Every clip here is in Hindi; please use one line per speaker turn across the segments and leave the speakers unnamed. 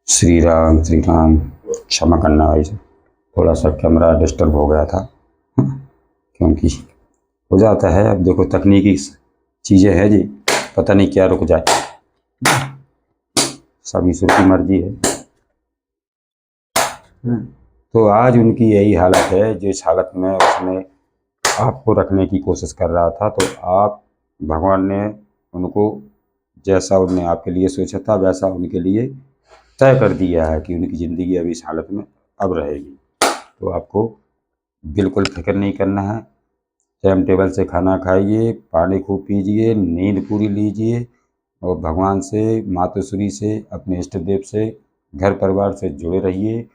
श्री राम। क्षमा करना भाई साहब, थोड़ा सा कैमरा डिस्टर्ब हो गया था। क्योंकि हो जाता है, अब देखो तकनीकी चीज़ें हैं जी, पता नहीं क्या रुक जाए, सब ईश्वर की मर्जी है। तो आज उनकी यही हालत है, जिस हालत में उसने आपको रखने की कोशिश कर रहा था, तो आप भगवान ने उनको जैसा उनने आपके लिए सोचा था वैसा उनके लिए तय कर दिया है कि उनकी ज़िंदगी अभी इस हालत में अब रहेगी। तो आपको बिल्कुल फिक्र नहीं करना है। टाइम टेबल से खाना खाइए, पानी खूब पीजिए, नींद पूरी लीजिए और भगवान से, मातोश्री से, अपने इष्ट देव से, घर परिवार से जुड़े रहिए,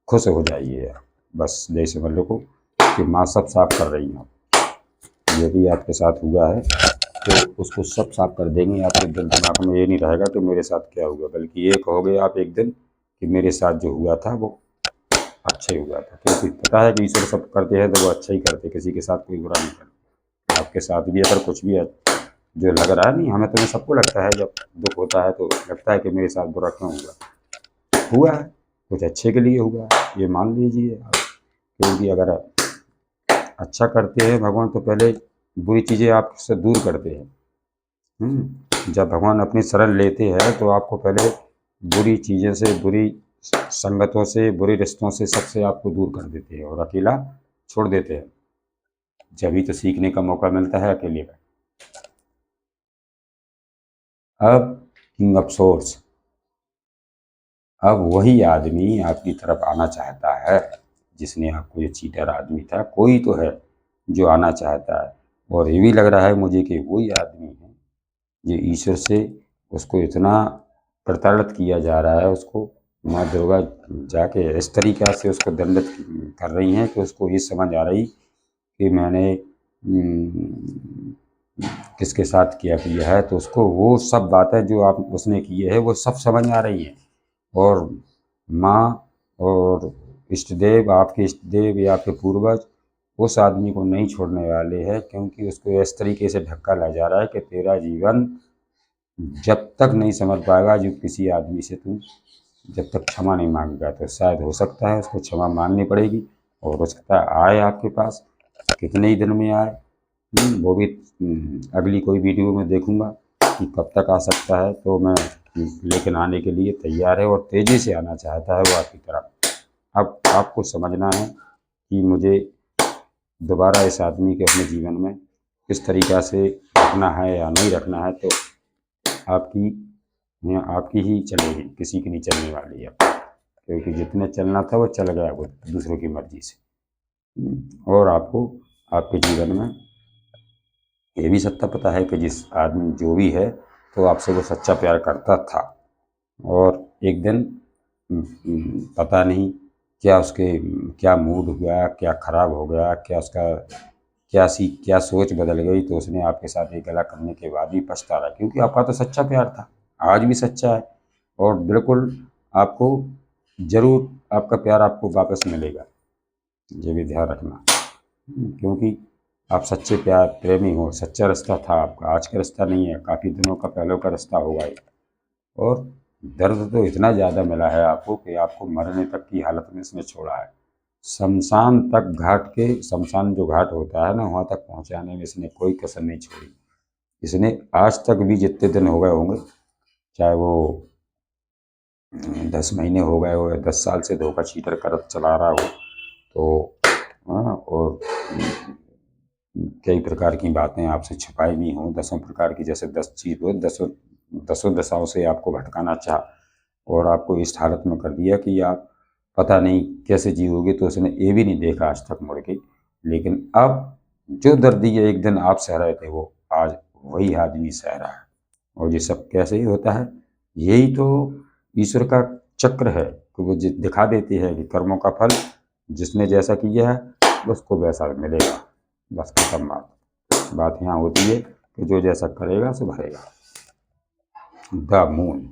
खुश हो जाइए। बस यही समझ लो को कि माँ सब साफ कर रही हैं। जो भी आपके साथ हुआ है तो उसको सब साफ कर देंगी। आपके दिल दिमाग में ये नहीं रहेगा कि मेरे साथ क्या हुआ, बल्कि ये कहोगे आप एक दिन कि मेरे साथ जो हुआ था वो अच्छा ही हुआ था। क्योंकि पता है कि ईश्वर सब करते हैं तो वो अच्छा ही करते, किसी के साथ कोई बुरा नहीं करते। आपके साथ भी अगर कुछ भी जो लग रहा है, नहीं हमें तो सबको लगता है, जब दुख होता है तो लगता है कि मेरे साथ बुरा क्यों हुआ है, कुछ अच्छे के लिए हुआ है, ये मान लीजिए आप। क्योंकि अगर अच्छा करते हैं भगवान तो पहले बुरी चीज़ें आपसे दूर करते हैं। जब भगवान अपनी शरण लेते हैं तो आपको पहले बुरी चीज़ों से, बुरी संगतों से, बुरे रिश्तों से, सबसे आपको दूर कर देते हैं और अकेला छोड़ देते हैं। जब ही तो सीखने का मौका मिलता है अकेले का। अब किंग ऑफ सोर्स, अब वही आदमी आपकी तरफ आना चाहता है जिसने आपको, ये चीटर आदमी था, कोई तो है जो आना चाहता है। और ये भी लग रहा है मुझे कि वही आदमी है जो ईश्वर से उसको इतना प्रताड़ित किया जा रहा है, उसको माँ दुर्गा जाके इस तरीक़ा से उसको दंडित कर रही हैं कि उसको ये समझ आ रही कि मैंने किसके साथ किया है, तो उसको वो सब बातें जो आप उसने की है वो सब समझ आ रही हैं। और माँ और इष्ट देव, आपके इष्ट देव या आपके पूर्वज उस आदमी को नहीं छोड़ने वाले हैं, क्योंकि उसको इस तरीके से धक्का लगा जा रहा है कि तेरा जीवन जब तक नहीं समझ पाएगा, जो किसी आदमी से तू जब तक क्षमा नहीं मांगेगा, तो शायद हो सकता है उसको क्षमा मांगनी पड़ेगी। और हो सकता है आए आपके पास, कितने ही दिन में आए। वो भी अगली कोई वीडियो में देखूंगा कि कब तक आ सकता है। तो मैं लेकिन आने के लिए तैयार है और तेज़ी से आना चाहता है वो आपकी तरफ। अब आपको समझना है कि मुझे दोबारा इस आदमी के अपने जीवन में किस तरीक़ा से रखना है या नहीं रखना है, तो आपकी आपकी ही चलेगी, किसी की नहीं चलने वाली है। क्योंकि जितने चलना था वो चल गया, वो दूसरों की मर्जी से। और आपको आपके जीवन में ये भी सत्ता पता है कि जिस आदमी जो भी है तो आपसे वो सच्चा प्यार करता था, और एक दिन पता नहीं क्या उसके क्या मूड हुआ, क्या खराब हो गया, क्या उसका क्या सोच बदल गई, तो उसने आपके साथ ये गला करने के बाद भी पछता रहा। क्योंकि आपका तो सच्चा प्यार था, आज भी सच्चा है, और बिल्कुल आपको ज़रूर आपका प्यार आपको वापस मिलेगा, ये भी ध्यान रखना। क्योंकि आप सच्चे प्यार प्रेमी हो, सच्चा रिश्ता था आपका, आज का रिश्ता नहीं है, काफ़ी दिनों का पहले का रिश्ता होगा ये। और दर्द तो इतना ज़्यादा मिला है आपको कि आपको मरने तक की हालत में इसने छोड़ा है। शमशान तक घाट के, शमशान जो घाट होता है ना, वहाँ तक पहुँचाने में इसने कोई कसर नहीं छोड़ी। इसने आज तक भी जितने दिन हो गए होंगे, चाहे वो 10 महीने हो गए हो या 10 साल से धोखा चीटर कर चला रहा हो, तो और कई प्रकार की बातें आपसे छुपाई भी हों, 10 प्रकार की, जैसे 10 चीज़ हो, दसों दशाओं से आपको भटकाना चाहा और आपको इस हालत में कर दिया कि आप पता नहीं कैसे जियोगे, तो उसने ये भी नहीं देखा आज तक मुड़ के। लेकिन अब जो दर्द ये एक दिन आप सह रहे थे, वो आज वही आदमी सह रहा है। और ये सब कैसे ही होता है, यही तो ईश्वर का चक्र है कि वो दिखा देती है कि कर्मों का फल जिसने जैसा किया है उसको वैसा मिलेगा। बस खत्म बात यहाँ होती है कि जो जैसा करेगा सो भरेगा। द मून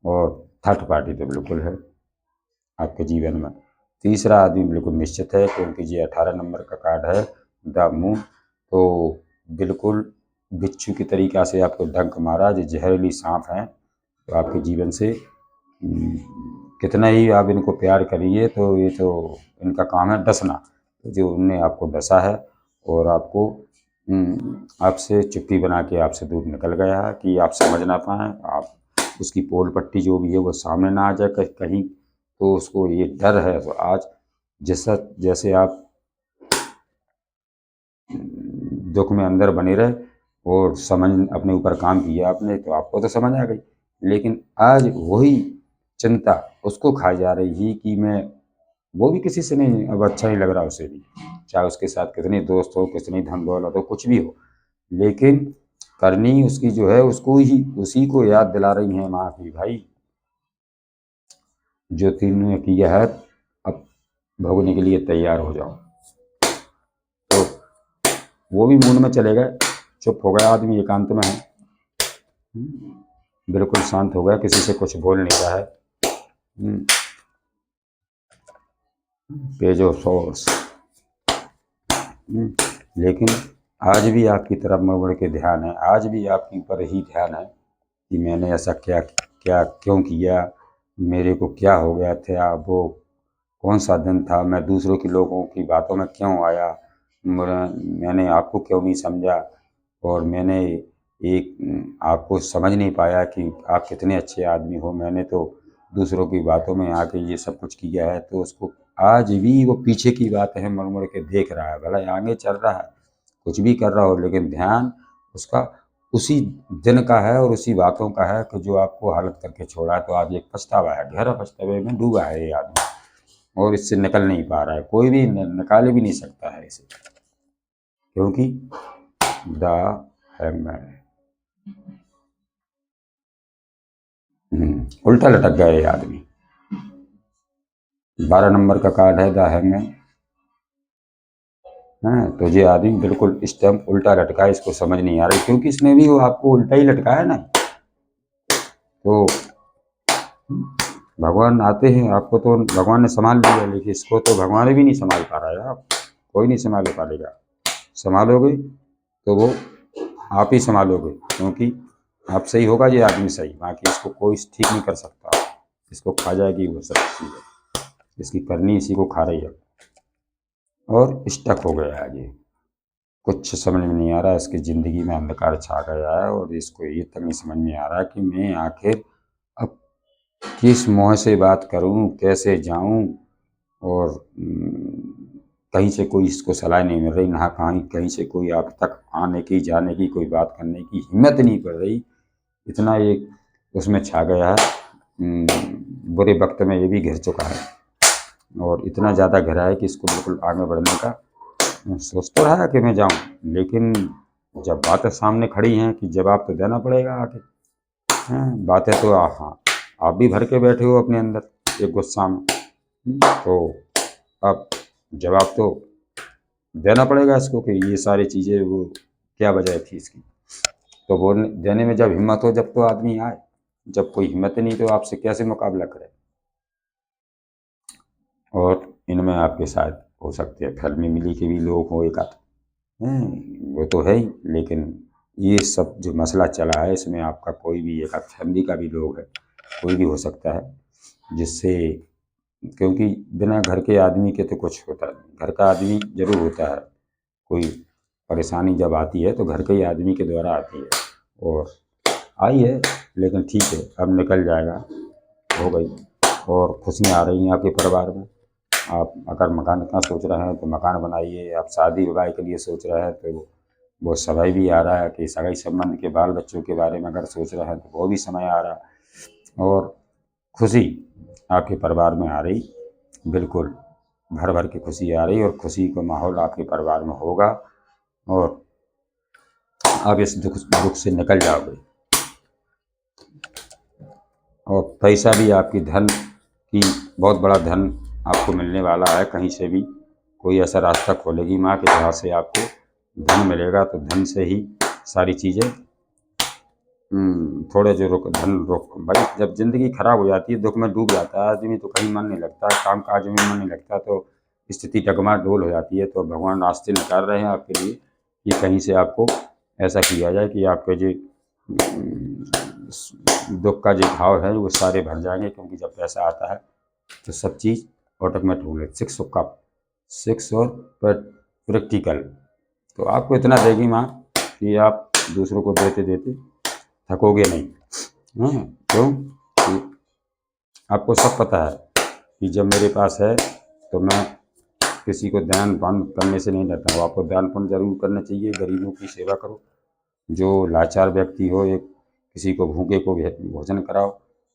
और थर्ड पार्टी तो बिल्कुल है आपके जीवन में। तीसरा आदमी बिल्कुल निश्चित है, क्योंकि ये 18 नंबर का कार्ड है, द मून। तो बिल्कुल बिच्छू की तरीक़ा से आपको डंक मारा, जो जहरीली सांप है, तो आपके जीवन से कितना ही आप इनको प्यार करिए तो ये तो इनका काम है डसना। तो जो उनने आपको डसा है और आपको आपसे चुप्पी बना के आपसे दूर निकल गया है कि आप समझ ना पाएँ, आप उसकी पोल पट्टी जो भी है वो सामने ना आ जाए कहीं, तो उसको ये डर है। तो आज जैसा जैसे आप दुख में अंदर बने रहे और समझ अपने ऊपर काम किया आपने, तो आपको तो समझ आ गई, लेकिन आज वही चिंता उसको खाई जा रही है कि मैं, वो भी किसी से नहीं अब अच्छा नहीं लग रहा उसे भी, चाहे उसके साथ कितने दोस्त हो, कितनी धन दौलत हो, कुछ भी हो, लेकिन करनी उसकी जो है उसको ही, उसी को याद दिला रही है माँ की, भाई जो तुमने किया है अब भोगने के लिए तैयार हो जाओ। तो वो भी मूड में चले गए, चुप हो गया आदमी, एकांत में है, बिल्कुल शांत हो गया, किसी से कुछ बोल नहीं रहा है। Page of source. लेकिन आज भी आपकी तरफ मुड़ के ध्यान है, आज भी आपके ऊपर ही ध्यान है कि मैंने ऐसा क्या क्या क्यों किया, मेरे को क्या हो गया था, वो कौन सा दिन था, मैं दूसरों की लोगों की बातों में क्यों आया, मैंने आपको क्यों नहीं समझा, और मैंने एक आपको समझ नहीं पाया कि आप कितने अच्छे आदमी हो, मैंने तो दूसरों की बातों में आके ये सब कुछ किया है। तो उसको आज भी वो पीछे की बात है मुड़ मुड़ के देख रहा है, भला आगे चल रहा है, कुछ भी कर रहा हो, लेकिन ध्यान उसका उसी दिन का है और उसी बातों का है कि जो आपको हालत करके छोड़ा है। तो आज एक पछतावा है, गहरा पछतावे में डूबा है ये आदमी और इससे निकल नहीं पा रहा है, कोई भी निकाले भी नहीं सकता है इसे, क्योंकि द हैमर उल्टा लटक गया ये आदमी। 12 नंबर का कार्ड है द हैमर। हाँ, तो ये आदमी बिल्कुल स्टैम्प उल्टा लटका है, इसको समझ नहीं आ रही, क्योंकि इसने भी वो आपको उल्टा ही लटकाया ना। तो भगवान आते हैं, आपको तो भगवान ने संभाल लिया, लेकिन इसको तो भगवान भी नहीं संभाल पा रहा है, आप कोई नहीं संभाल पाएगा। संभालोगे तो वो आप ही संभालोगे, क्योंकि आप सही होगा ये आदमी सही, बाकी इसको कोई ठीक नहीं कर सकता, इसको खा जाएगी वो सब चीज़ें, इसकी करनी इसी को खा रही है। और स्टक हो गया है ये, कुछ समझ में नहीं आ रहा, इसकी ज़िंदगी में अंधकार छा गया है और इसको ये तक नहीं समझ में आ रहा कि मैं आखिर अब किस मुँह से बात करूं, कैसे जाऊं, और कहीं से कोई इसको सलाह नहीं मिल रही, ना कहीं से कोई आप तक आने की, जाने की, कोई बात करने की हिम्मत नहीं पड़ रही। इतना एक उसमें छा गया है, बुरे वक्त में ये भी घिर चुका है, और इतना ज़्यादा घिरा है कि इसको बिल्कुल आगे बढ़ने का सोच तो रहा है कि मैं जाऊं, लेकिन जब बातें सामने खड़ी हैं कि जवाब तो देना पड़ेगा आके। बातें तो हाँ, आप भी भर के बैठे हो अपने अंदर एक गुस्सा में, तो अब जवाब तो देना पड़ेगा इसको कि ये सारी चीज़ें वो क्या वजह थी इसकी। तो बोलने देने में जब हिम्मत हो, जब तो आदमी आए, जब कोई हिम्मत नहीं तो आपसे कैसे मुकाबला करे। और इनमें आपके साथ हो सकते हैं फिल्मी मिली के भी लोग हो एक आध, वो तो है ही, लेकिन ये सब जो मसला चला है इसमें आपका कोई भी एक आध फैमिली का भी लोग है, कोई भी हो सकता है जिससे, क्योंकि बिना घर के आदमी के तो कुछ होता नहीं, घर का आदमी जरूर होता है, कोई परेशानी जब आती है तो घर के ही आदमी के द्वारा आती है, और आई है, लेकिन ठीक है अब निकल जाएगा, हो गई। और खुशियाँ आ रही हैं आपके परिवार में, आप अगर मकान का सोच रहे हैं तो मकान बनाइए, आप शादी विवाह के लिए सोच रहे हैं तो वो समय भी आ रहा है कि सगाई संबंध के बाल बच्चों के बारे में अगर सोच रहे हैं तो वो भी समय आ रहा है, और खुशी आपके परिवार में आ रही, बिल्कुल भर भर के खुशी आ रही, और खुशी का माहौल आपके परिवार में होगा, और आप इस दुख से निकल जाओगे। और पैसा भी आपकी धन की, बहुत बड़ा धन आपको मिलने वाला है, कहीं से भी कोई ऐसा रास्ता खोलेगी माँ कि जहाँ से आपको धन मिलेगा, तो धन से ही सारी चीज़ें थोड़े जो धन रोक, भाई जब ज़िंदगी खराब हो जाती है, दुख में डूब जाता है आदमी, तो कहीं मन नहीं लगता, काम काज में मन नहीं लगता, तो स्थिति डगमाडोल हो जाती है। तो भगवान रास्ते निकाल रहे हैं आपके लिए कि कहीं से आपको ऐसा किया जाए कि आपके जो दुख का जो भाव है वो सारे भर जाएंगे, क्योंकि जब पैसा आता है तो सब चीज़ ऑटोमेटिक हो गई। 6 और प्रैक्टिकल। तो आपको इतना देगी माँ कि आप दूसरों को देते देते थकोगे नहीं। क्यों कि आपको सब पता है कि जब मेरे पास है तो मैं किसी को दान पुण्य करने से नहीं डरता हूँ। आपको दान पुण्य जरूर करना चाहिए, गरीबों की सेवा करो, जो लाचार व्यक्ति हो, एक किसी को भूखे को भोजन कराओ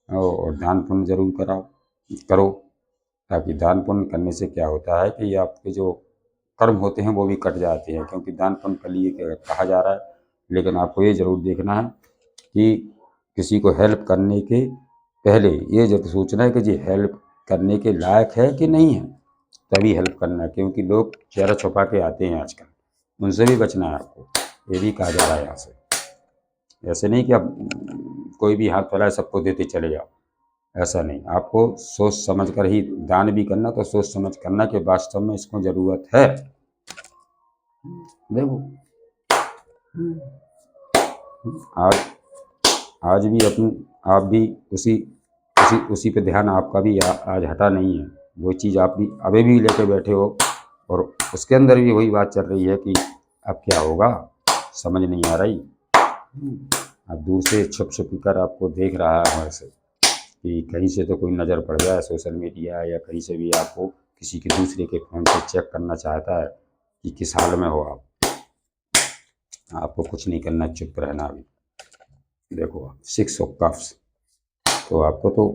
और दान पुण्य जरूर करो। ताकि दान पुण्य करने से क्या होता है कि आपके जो कर्म होते हैं वो भी कट जाते हैं, क्योंकि दान पुण्य के लिए कहा जा रहा है। लेकिन आपको ये जरूर देखना है कि किसी को हेल्प करने के पहले ये जब सोचना है कि जी हेल्प करने के लायक है कि नहीं है, तभी हेल्प करना है। क्योंकि लोग चेहरा छुपा के आते हैं आजकल, उनसे भी बचना है आपको, ये भी कहा जा रहा है यहाँ से। ऐसे नहीं कि आप कोई भी हाथ फैलाए सबको देते चले जाओ, ऐसा नहीं। आपको सोच समझ कर ही दान भी करना, तो सोच समझ करना कि वास्तव में इसको जरूरत है। देखो आज आज भी आप भी उसी पे ध्यान आपका भी आज हटा नहीं है। वो चीज़ आप भी अभी भी लेके बैठे हो, और उसके अंदर भी वही बात चल रही है कि अब क्या होगा समझ नहीं आ रही। अब दूर से छुप छुप कर आपको देख रहा है वैसे कि कहीं से तो कोई नज़र पड़ जाए सोशल मीडिया या कहीं से भी आपको किसी के दूसरे के फ़ोन से चेक करना चाहता है कि किस हाल में हो आप। आपको कुछ नहीं करना, चुप रहना। अभी देखो 6 ऑफ कप्स, तो आपको तो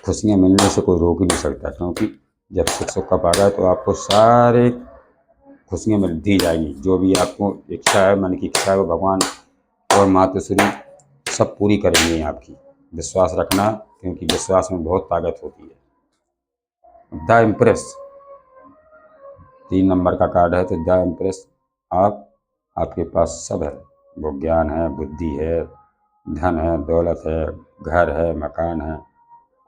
खुशियाँ मिलने से कोई रोक ही नहीं सकता, क्योंकि जब 6 ऑफ कप आ गया तो आपको सारे खुशियाँ मिल दी जाएंगी। जो भी आपको इच्छा है, मन की इच्छा है, वो भगवान और मातृश्री सब पूरी करेंगे आपकी। विश्वास रखना, क्योंकि विश्वास में बहुत ताकत होती है। द इम्प्रेस 3 नंबर का कार्ड है, तो द इम्प्रेस आपके पास सब है। वो ज्ञान है, बुद्धि है, धन है, दौलत है, घर है, मकान है,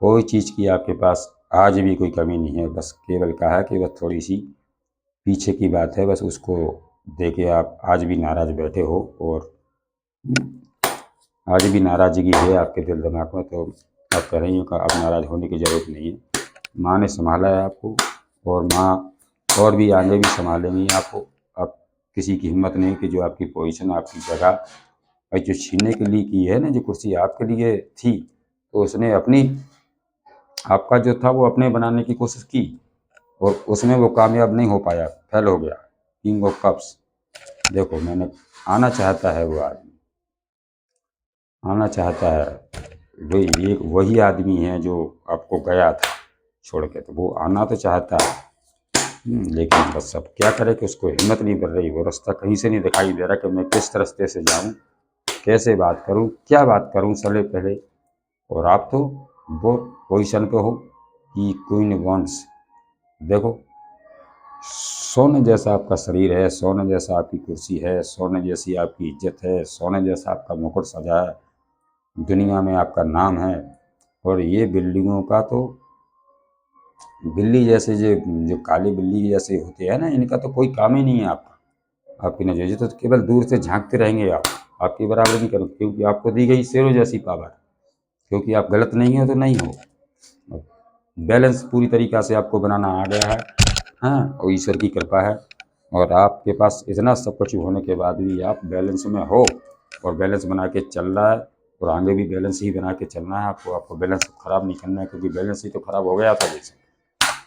कोई चीज़ की आपके पास आज भी कोई कमी नहीं है। बस केवल कहा है कि बस थोड़ी सी पीछे की बात है, बस उसको देके आप आज भी नाराज बैठे हो, और आज भी नाराज़गी है आपके दिल दिमाग में। तो आप कह रही हो कि अब नाराज़ होने की ज़रूरत नहीं है। माँ ने संभाला है आपको, और माँ और भी आगे भी संभालेंगी आपको। अब किसी की हिम्मत नहीं कि जो आपकी पोजीशन, आपकी जगह और जो छीनने के लिए की है ना, जो कुर्सी आपके लिए थी, तो उसने अपनी आपका जो था वो अपने बनाने की कोशिश की, और उसमें वो कामयाब नहीं हो पाया, फेल हो गया। किंग ऑफ कप्स, देखो मैंने आना चाहता है वो आदमी, आना चाहता है। वही आदमी है जो आपको गया था छोड़ के, तो वो आना तो चाहता है। लेकिन बस अब क्या करे कि उसको हिम्मत नहीं बढ़ रही, वो रास्ता कहीं से नहीं दिखाई दे रहा कि मैं किस रास्ते से जाऊं, कैसे बात करूं, क्या बात करूं सबसे पहले। और आप तो वो पोजीशन पे हो कि क्वीन वंस, देखो सोने जैसा आपका शरीर है, सोने जैसा आपकी कुर्सी है, सोने जैसी आपकी इज्जत है, सोने जैसा आपका मुकुट सजा है, दुनिया में आपका नाम है। और ये बिल्डिंगों का तो बिल्ली जैसे जो काली बिल्ली जैसे होते हैं ना, इनका तो कोई काम ही नहीं है आपकी नजर तो केवल दूर से झांकते रहेंगे। आपकी बराबरी नहीं करो, क्योंकि आपको दी गई शेरों जैसी पावर, क्योंकि आप गलत नहीं हो तो नहीं हो। बैलेंस पूरी तरीक़ा से आपको बनाना आ गया है। हाँ, और ईश्वर की कृपा है, और आपके पास इतना सब कुछ होने के बाद भी आप बैलेंस में हो, और बैलेंस बना के चल रहा है, और आगे भी बैलेंस ही बना के चलना है आपको बैलेंस ख़राब नहीं करना है, क्योंकि बैलेंस ही तो ख़राब हो गया था जैसे।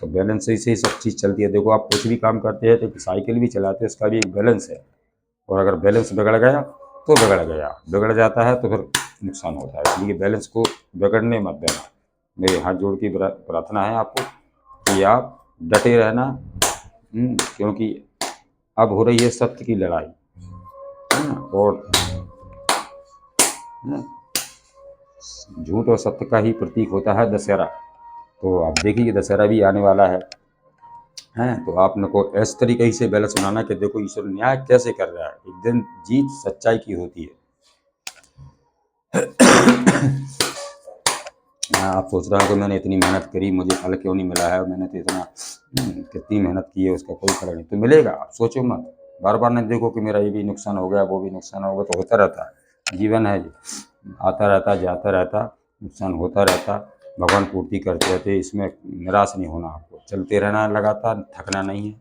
तो बैलेंस से ही सब चीज़ चलती है। देखो आप कुछ भी काम करते हैं, तो साइकिल भी चलाते हैं, उसका भी एक बैलेंस है, और अगर बैलेंस बिगड़ गया तो बिगड़ जाता है तो फिर नुकसान होता है। इसलिए बैलेंस को बिगड़ने मत देना। मेरे हाथ जोड़ की प्रार्थना है आपको कि आप डटे रहना, क्योंकि अब हो रही है सत्य की लड़ाई, और झूठ और सत्य का ही प्रतीक होता है दशहरा। तो आप देखिए दशहरा भी आने वाला है, तो आपने को इस तरीके से बैलेंस बनाना कि देखो ईश्वर न्याय कैसे कर रहा है। एक दिन जीत सच्चाई की होती है। आप सोच रहे हो कि मैंने इतनी मेहनत करी, मुझे फल क्यों नहीं मिला है, मैंने तो इतना कितनी मेहनत की है, उसका कोई फल नहीं। तो मिलेगा, आप सोचो मत, बार बार नहीं देखो कि मेरा ये भी नुकसान हो गया, वो भी नुकसान हो गया, तो होता रहता है, जीवन है ये। आता रहता, जाता रहता, नुकसान होता रहता, भगवान पूर्ति करते रहते, इसमें निराश नहीं होना, आपको चलते रहना है लगातार, थकना नहीं है।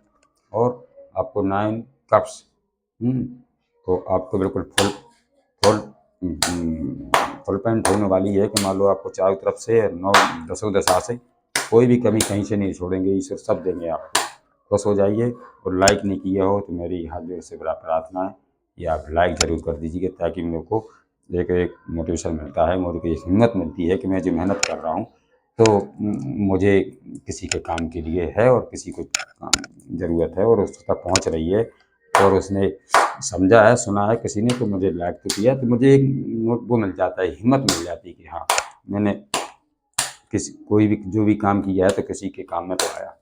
और आपको 9 कप्स, तो आपको बिल्कुल फुल फुल पैंट होने वाली है कि मान लो आपको चारों तरफ से 9 दसों दशा से कोई भी कमी कहीं से नहीं छोड़ेंगे, ईश्वर सब देंगे आपको। खुश हो जाइए। और लाइक नहीं किया हो तो मेरी हाथ जोड़ से बड़ा प्रार्थना है कि आप लाइक ज़रूर कर दीजिए, ताकि मेरे को एक मोटिवेशन मिलता है, मुझे को एक हिम्मत मिलती है कि मैं जो मेहनत कर रहा हूँ तो मुझे किसी के काम के लिए है और किसी को ज़रूरत है और उस तक पहुँच रही है, और उसने समझा है, सुना है किसी ने, तो मुझे लाइक तो किया, तो मुझे एक वो मिल जाता है, हिम्मत मिल जाती है कि हाँ मैंने किसी कोई भी जो भी काम किया है तो किसी के काम में तो आया।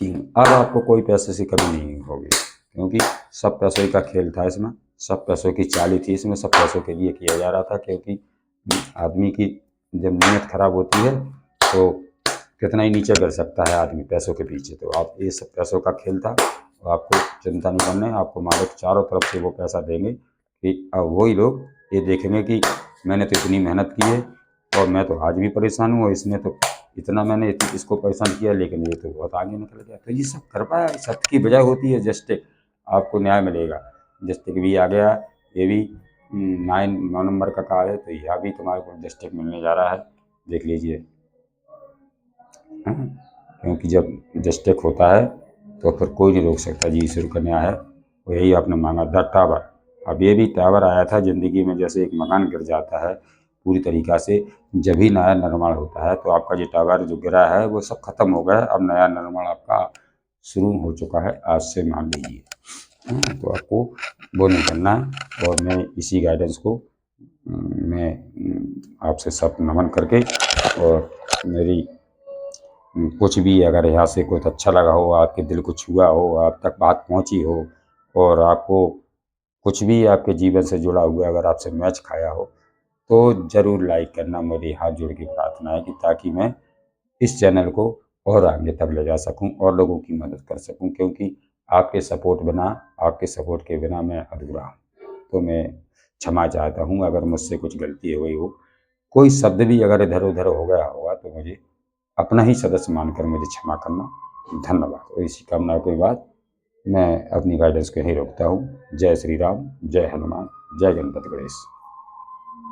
कि अब आपको कोई पैसे से कमी नहीं होगी, क्योंकि सब पैसों का खेल था इसमें, सब पैसों की चाली थी इसमें, सब पैसों के लिए किया जा रहा था। क्योंकि आदमी की जब नीयत खराब होती है तो कितना ही नीचे गिर सकता है आदमी पैसों के पीछे। तो आप ये सब पैसों का खेल था, तो आपको चिंता नहीं करना है, आपको मालिक चारों तरफ से वो पैसा देंगे कि अब वही लोग ये देखेंगे कि मैंने तो इतनी मेहनत की है और मैं तो आज भी परेशान हूँ, और इसने तो इतना मैंने इसको परेशान किया लेकिन ये तो बहुत आगे निकल गया। तो ये सब कृपा सत्य की वजह होती है। जस्टिक आपको न्याय मिलेगा। जस्टिक भी आ गया, ये भी 9 नंबर का कार्ड है, तो यह भी तुम्हारे को जस्टिक मिलने जा रहा है, देख लीजिए। क्योंकि जब जस्टिक होता है तो फिर कोई नहीं रोक सकता जी, ईश्वर का न्याय है। और यही आपने मांगा द टावर। अब ये भी टावर आया था ज़िंदगी में, जैसे एक मकान गिर जाता है पूरी तरीक़ा से, जब ही नया निर्माण होता है, तो आपका जो टावर जो गिरा है वो सब खत्म हो गया, अब नया निर्माण आपका शुरू हो चुका है आज से, मान लीजिए। तो आपको वो नहीं करना है। और मैं इसी गाइडेंस को मैं आपसे सब नमन करके, और मेरी कुछ भी अगर यहाँ से कुछ अच्छा लगा हो, आपके दिल को छुआ हो, आप तक बात पहुँची हो, और आपको कुछ भी आपके जीवन से जुड़ा हुआ अगर आपसे मैच खाया हो, तो ज़रूर लाइक करना। मेरी हाथ जोड़ के प्रार्थना है कि ताकि मैं इस चैनल को और आगे तक ले जा सकूं और लोगों की मदद कर सकूं, क्योंकि आपके सपोर्ट के बिना मैं अधूरा हूं। तो मैं क्षमा चाहता हूं अगर मुझसे कुछ गलती हो गई हो, कोई शब्द भी अगर इधर उधर हो गया होगा तो मुझे अपना ही सदस्य मानकर मुझे क्षमा करना। धन्यवाद। और इसी कामना के बाद मैं अपनी गाइडेंस को यहीं रोकता हूँ। जय श्री राम, जय हनुमान, जय गणपति गणेश।